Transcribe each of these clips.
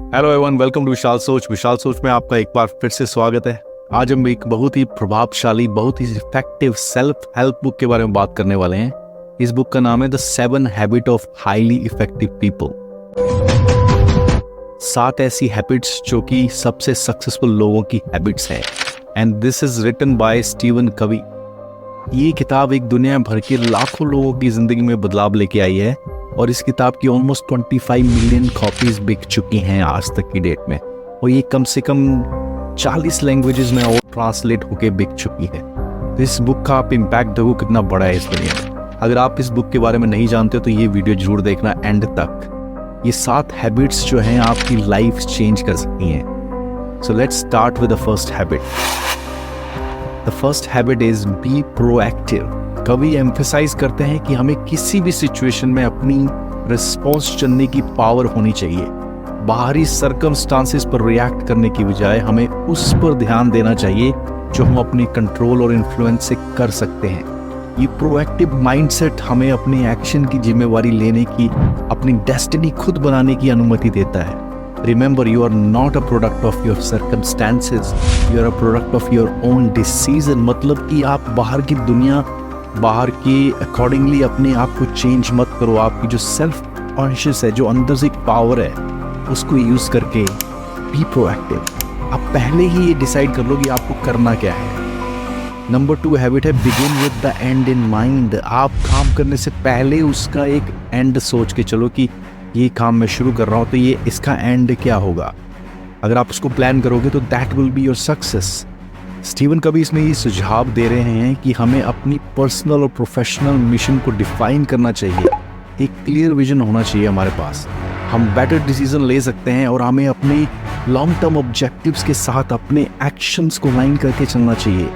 Hello everyone, welcome to विशाल सोच। विशाल सोच में आपका एक बार फिर से स्वागत है। आज हम एक बहुत ही प्रभावशाली, बहुत ही इफेक्टिव सेल्फ हेल्प बुक के बारे में बात करने वाले हैं। इस बुक का नाम है the 7 habit of highly effective people. 7 ऐसी हैबिट्स जो कि सबसे सक्सेसफुल लोगों की हैबिट्स हैं। And this is written by Stephen Covey. ये किताब एक दुनिया भर के लाखों लोगों की जिंदगी में बदलाव लेके आई है और इस किताब की ऑलमोस्ट 25 मिलियन कॉपीज बिक चुकी हैं आज तक की डेट में, और ये कम से कम 40 लैंग्वेजेस में और ट्रांसलेट होके बिक चुकी है। तो इस बुक का आप इम्पैक्ट देखो कितना बड़ा है इस दुनिया में। अगर आप इस बुक के बारे में नहीं जानते हो तो ये वीडियो जरूर देखना एंड तक। ये 7 हैबिट्स जो हैं आपकी लाइफ चेंज कर सकती हैं। So let's start with the first habit. The first habit is be proactive. कवि एम्फेसाइज करते हैं कि हमें किसी भी सिचुएशन में अपनी रिस्पॉन्स चुनने की पावर होनी चाहिए। बाहरी सर्कमस्टांसेस पर रिएक्ट करने की बजाय हमें उस पर ध्यान देना चाहिए जो हम अपने कंट्रोल और इन्फ्लुएंस से कर सकते हैं। ये प्रोएक्टिव माइंडसेट हमें अपने एक्शन की जिम्मेवारी लेने की, अपनी डेस्टिनी खुद बनाने की अनुमति देता है। Remember, you are not a product of your circumstances, you are a product of your own decision. मतलब कि आप बाहर की दुनिया, बाहर के अकॉर्डिंगली अपने आप को चेंज मत करो। आपकी जो सेल्फ कॉन्शियस है, जो अंदर से एक पावर है, उसको यूज करके बी प्रोएक्टिव। आप पहले ही ये डिसाइड कर लो कि आपको करना क्या है। नंबर 2 हैबिट है begin with the and in mind. आप काम करने से पहले उसका एक एंड सोच के चलो कि ये काम मैं शुरू कर रहा हूँ तो ये इसका एंड क्या होगा। अगर आप उसको प्लान करोगे तो that will be your success. Steven कभी इसमें ये सुझाव दे रहे हैं कि हमें अपनी पर्सनल और प्रोफेशनल मिशन को डिफाइन करना चाहिए। एक क्लियर विजन होना चाहिए हमारे पास। हम बेटर डिसीजन ले सकते हैं और हमें अपने लॉन्ग टर्म ऑब्जेक्टिव्स के साथ अपने एक्शंस को लाइन करके चलना चाहिए।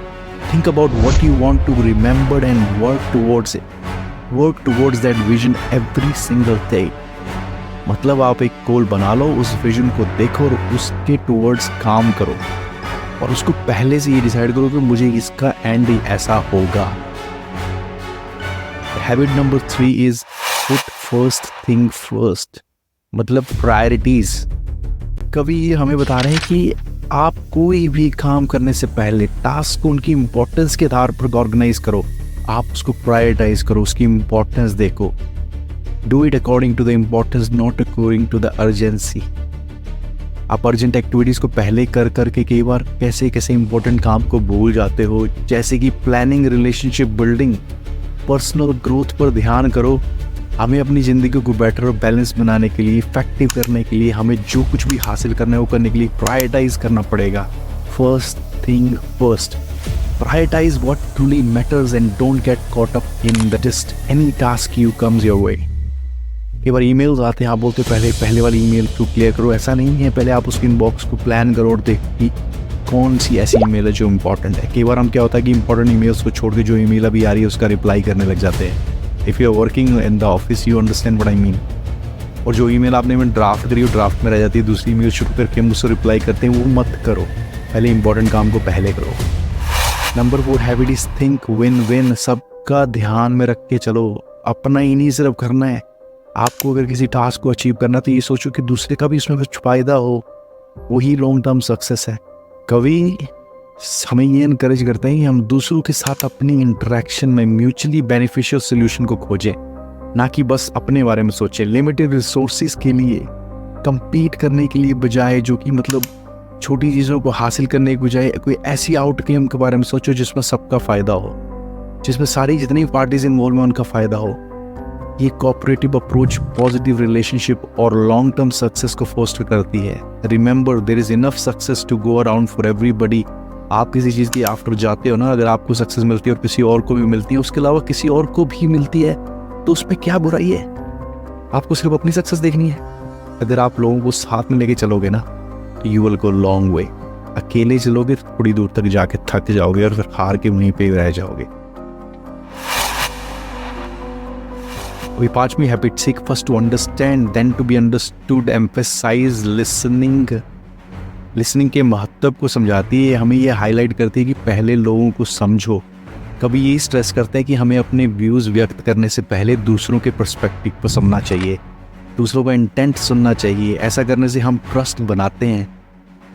Think about what you want to remember and work towards it. Work towards that vision every single day. मतलब आप एक गोल बना लो, उस विजन को देखो और उसके टुवर्ड्स काम करो, और उसको पहले से ये डिसाइड करो कि मुझे इसका एंड ऐसा होगा। Habit number 3 is put first thing first. मतलब प्रायोरिटीज। कभी ये हमें बता रहे हैं कि आप कोई भी काम करने से पहले टास्क को उनकी इंपॉर्टेंस के आधार पर ऑर्गेनाइज करो। आप उसको प्रायोरिटाइज करो, उसकी इंपॉर्टेंस देखो। Do it according to the importance, not according to the urgency. आप अर्जेंट एक्टिविटीज़ को पहले कर करके कई बार कैसे कैसे इंपॉर्टेंट काम को भूल जाते हो, जैसे कि planning, relationship building, personal growth पर ध्यान करो। हमें अपनी ज़िंदगी को बेटर और बैलेंस बनाने के लिए, इफेक्टिव करने के लिए, हमें जो कुछ भी हासिल करना है वो करने के लिए प्रायोरिटाइज करना पड़ेगा। First thing first. Prioritize what truly matters and don't get caught up in the just any task you comes your way. कई बार ईमेल्स आते हैं, आप बोलते हो पहले वाली ईमेल को क्लियर करो। ऐसा नहीं है, पहले आप उसके इनबॉक्स को प्लान करो और देखो कि कौन सी ऐसी ईमेल है जो इंपॉर्टेंट है। कई बार हम क्या होता है कि इंपॉर्टेंट ईमेल्स को छोड़ के जो ईमेल अभी आ रही है उसका रिप्लाई करने लग जाते हैं। If you are working in the office you understand what I mean. और जो ईमेल आपने ड्राफ्ट करी, वो ड्राफ्ट में रह जाती है, दूसरी ईमेल शुरू करके हम उसको रिप्लाई करते हैं, वो मत करो। पहले इंपॉर्टेंट काम को पहले करो। Number 4 habit is think win win. सबका ध्यान में रख के चलो, अपना ही नहीं सिर्फ करना है। आपको अगर किसी टास्क को अचीव करना तो ये सोचो कि दूसरे का भी इसमें कुछ फायदा हो, वही लॉन्ग टर्म सक्सेस है। कभी हमें ये इनकरेज करते हैं कि हम दूसरों के साथ अपनी इंटरेक्शन में म्यूचुअली बेनिफिशियल सोल्यूशन को खोजें, ना कि बस अपने बारे में सोचें। लिमिटेड रिसोर्सेज के लिए compete करने के लिए बजाय, जो कि मतलब छोटी चीज़ों को हासिल करने के बजाय कोई ऐसी आउटकम के बारे में सोचो जिसमें सबका फ़ायदा हो, जिसमें सारी जितनी पार्टीज इन्वॉल्व हैं उनका फ़ायदा हो। ये कोऑपरेटिव अप्रोच पॉजिटिव रिलेशनशिप और लॉन्ग टर्म सक्सेस को फोस्टर करती है। Remember, there is enough success to go around for everybody. आप किसी चीज़ की आफ्टर जाते हो ना, अगर आपको सक्सेस मिलती है और किसी और को भी मिलती है, उसके अलावा किसी और को भी मिलती है, तो उसमें क्या बुराई है? आपको सिर्फ अपनी सक्सेस देखनी है। अगर आप लोगों को साथ में लेके चलोगे ना तो you will go long way. अकेले चलोगे तो थोड़ी दूर तक जाके थक जाओगे और फिर हार के वहीं पे रह जाओगे। अभी 5वीं habit, seek first to understand then to be understood. Emphasize listening. Listening के महत्व को समझाती है, हमें ये हाईलाइट करती है कि पहले लोगों को समझो। कभी यही स्ट्रेस करते हैं कि हमें अपने व्यूज़ व्यक्त करने से पहले दूसरों के पर्सपेक्टिव को समझना चाहिए। दूसरों का इंटेंट सुनना चाहिए। ऐसा करने से हम ट्रस्ट बनाते हैं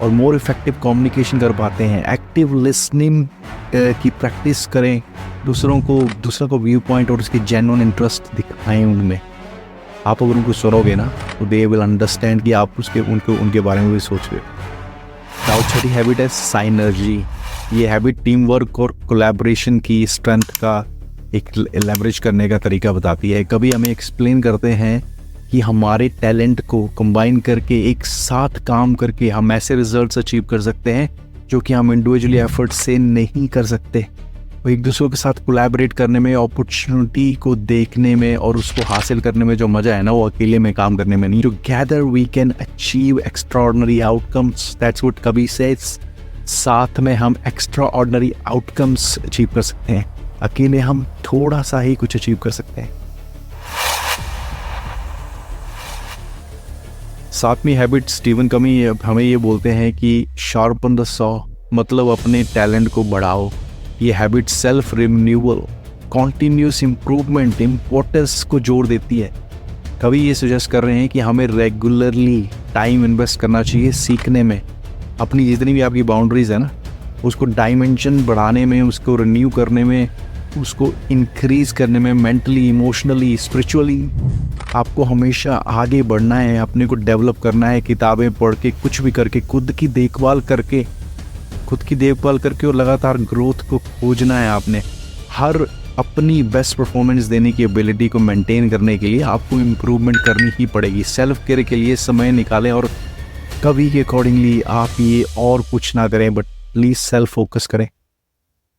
और मोर इफेक्टिव कम्युनिकेशन कर पाते हैं। एक्टिव लिसनिंग की प्रैक्टिस करें, दूसरों को व्यू पॉइंट और उसकी जेन्युइन इंटरेस्ट दिखाएं उनमें। आप अगर उनको सुनोगे ना तो दे विल अंडरस्टैंड कि आप उनके बारे में भी सोच रहे हो। और छठी हैबिट है साइनर्जी। ये हैबिट टीम वर्क और कोलैबोरेशन की स्ट्रेंथ का एक लेवरेज करने का तरीका बताती है। कभी हमें एक्सप्लेन करते हैं कि हमारे टैलेंट को कंबाइन करके एक साथ काम करके हम ऐसे रिजल्ट्स अचीव कर सकते हैं जो कि हम इंडिविजुअली एफर्ट से नहीं कर सकते। और एक दूसरे के साथ कोलैबोरेट करने में, अपॉर्चुनिटी को देखने में और उसको हासिल करने में जो मज़ा है ना, वो अकेले में काम करने में नहीं। Together we can achieve extraordinary outcomes, that's what Kabir says. साथ में हम एक्स्ट्राऑर्डिनरी आउटकम्स अचीव कर सकते हैं, अकेले हम थोड़ा सा ही कुछ अचीव कर सकते हैं। सातवीं हैबिट स्टीवन कवी हमें ये बोलते हैं कि शार्पन द सॉ, मतलब अपने टैलेंट को बढ़ाओ। ये habit self renewal, continuous improvement, importance को जोड़ देती है। कभी ये सजेस्ट कर रहे हैं कि हमें रेगुलरली टाइम इन्वेस्ट करना चाहिए सीखने में। अपनी जितनी भी आपकी बाउंड्रीज है ना, उसको डायमेंशन बढ़ाने में, उसको रिन्यू करने में, उसको इंक्रीज करने में, मेंटली, इमोशनली, स्पिरिचुअली आपको हमेशा आगे बढ़ना है, अपने को डेवलप करना है। किताबें पढ़ के, कुछ भी करके, खुद की देखभाल करके और लगातार ग्रोथ को खोजना है आपने। हर अपनी बेस्ट परफॉर्मेंस देने की एबिलिटी को मेंटेन करने के लिए आपको इम्प्रूवमेंट करनी ही पड़ेगी। सेल्फ केयर के लिए समय निकालें और कभी के अकॉर्डिंगली आप ये और कुछ ना करें, बट प्लीज सेल्फ फोकस करें।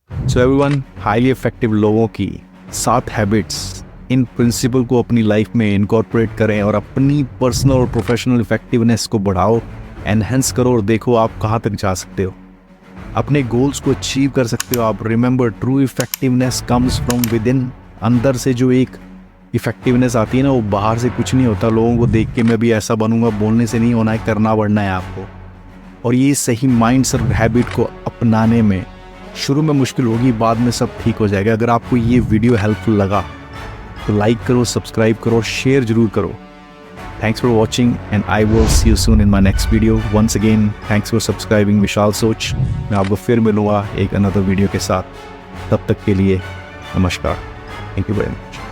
सो एवरीवन, हाईली इफेक्टिव लोगों की 7 हैबिट्स, इन प्रिंसिपल को अपनी लाइफ में इनकॉर्पोरेट करें और अपनी पर्सनल और प्रोफेशनल इफेक्टिवनेस को बढ़ाओ, एनहेंस करो और देखो आप कहाँ तक जा सकते हो, अपने गोल्स को अचीव कर सकते हो आप। Remember, true effectiveness comes from with in. अंदर से जो एक इफेक्टिवनेस आती है ना, वो बाहर से कुछ नहीं होता। लोगों को देख के मैं भी ऐसा बनूंगा बोलने से नहीं होना है, करना बढ़ना है आपको। और ये सही माइंड्स और हैबिट को अपनाने में शुरू में मुश्किल होगी, बाद में सब ठीक हो जाएगा। अगर आपको ये वीडियो हेल्पफुल लगा तो लाइक करो, सब्सक्राइब करो, शेयर जरूर करो। Thanks for watching and I will see you soon in my next video. Once again, thanks for subscribing विशाल सोच। मैं आपको फिर मिलूँगा एक अनदर वीडियो के साथ। तब तक के लिए नमस्कार। Thank you very much.